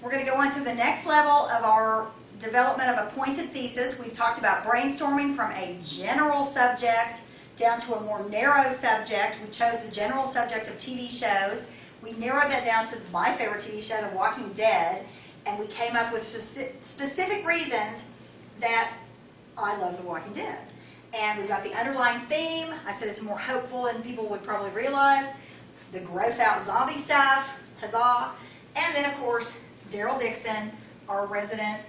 We're going to go on to the next level of our development of a pointed thesis. We've talked about brainstorming from a general subject down to a more narrow subject. We chose the general subject of TV shows. We narrowed that down to my favorite TV show, The Walking Dead, and we came up with specific reasons that I love The Walking Dead. And we've got the underlying theme. I said it's more hopeful than people would probably realize. The gross out zombie stuff, huzzah. And then, of course, Daryl Dixon, our resident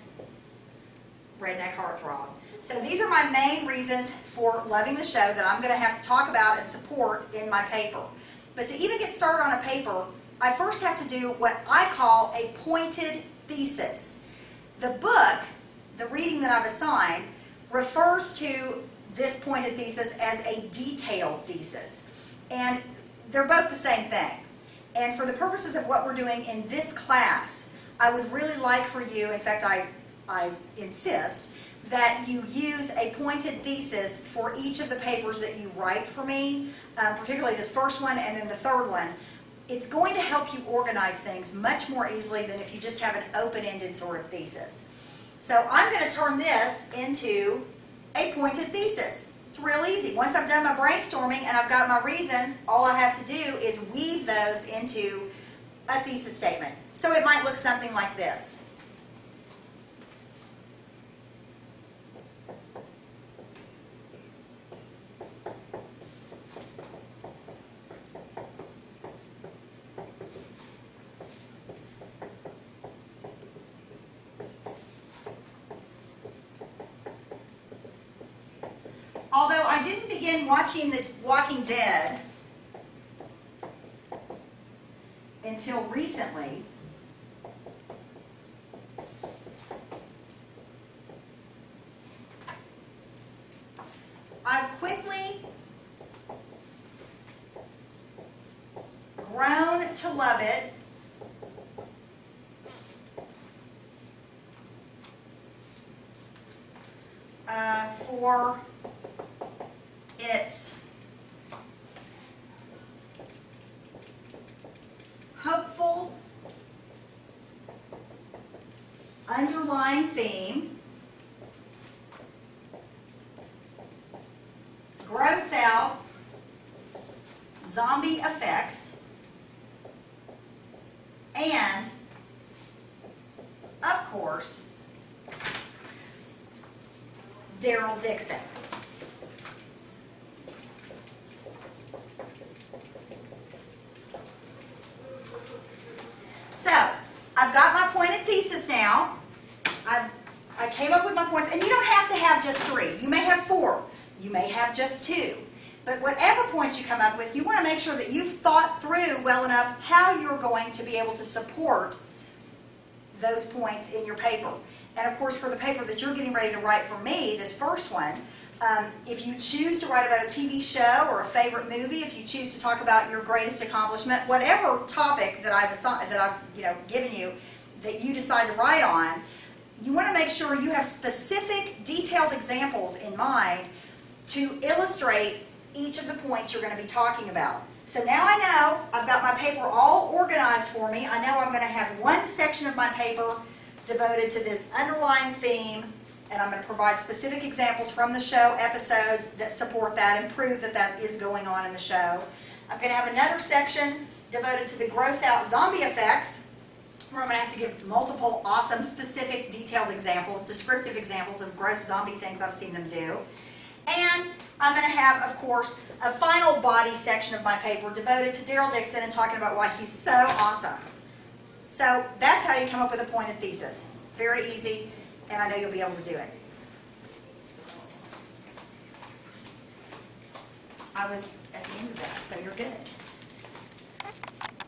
redneck heartthrob. So these are my main reasons for loving the show that I'm going to have to talk about and support in my paper. But to even get started on a paper, I first have to do what I call a pointed thesis. The book, the reading that I've assigned, refers to this pointed thesis as a detailed thesis. And they're both the same thing. And for the purposes of what we're doing in this class, I would really like for you, in fact I insist, that you use a pointed thesis for each of the papers that you write for me, particularly this first one and then the third one. It's going to help you organize things much more easily than if you just have an open-ended sort of thesis. So I'm going to turn this into a pointed thesis. It's real easy. Once I've done my brainstorming and I've got my reasons, all I have to do is weave those into a thesis statement. So it might look something like this. Although I didn't begin watching The Walking Dead until recently, I've quickly grown to love it for its hopeful underlying theme, gross out zombie effects, and, of course, Daryl Dixon. So, I've got my pointed thesis now. I came up with my points, and you don't have to have just 3. You may have 4. You may have just 2. But whatever points you come up with, you want to make sure that you've thought through well enough how you're going to be able to support those points in your paper. And of course, for the paper that you're getting ready to write for me, this first one, if you choose to write about a TV show or a favorite movie, if you choose to talk about your greatest accomplishment, whatever topic that I've given you that you decide to write on, you want to make sure you have specific, detailed examples in mind to illustrate each of the points you're going to be talking about. So now I know I've got my paper all organized for me. I know I'm going to have one section of my paper devoted to this underlying theme, and I'm going to provide specific examples from the show episodes that support that and prove that that is going on in the show. I'm going to have another section devoted to the gross out zombie effects, where I'm going to have to give multiple awesome, specific, detailed examples, descriptive examples of gross zombie things I've seen them do. And I'm going to have, of course, a final body section of my paper devoted to Daryl Dixon and talking about why he's so awesome. So that's how you come up with a pointed thesis. Very easy, and I know you'll be able to do it. I was at the end of that, so you're good.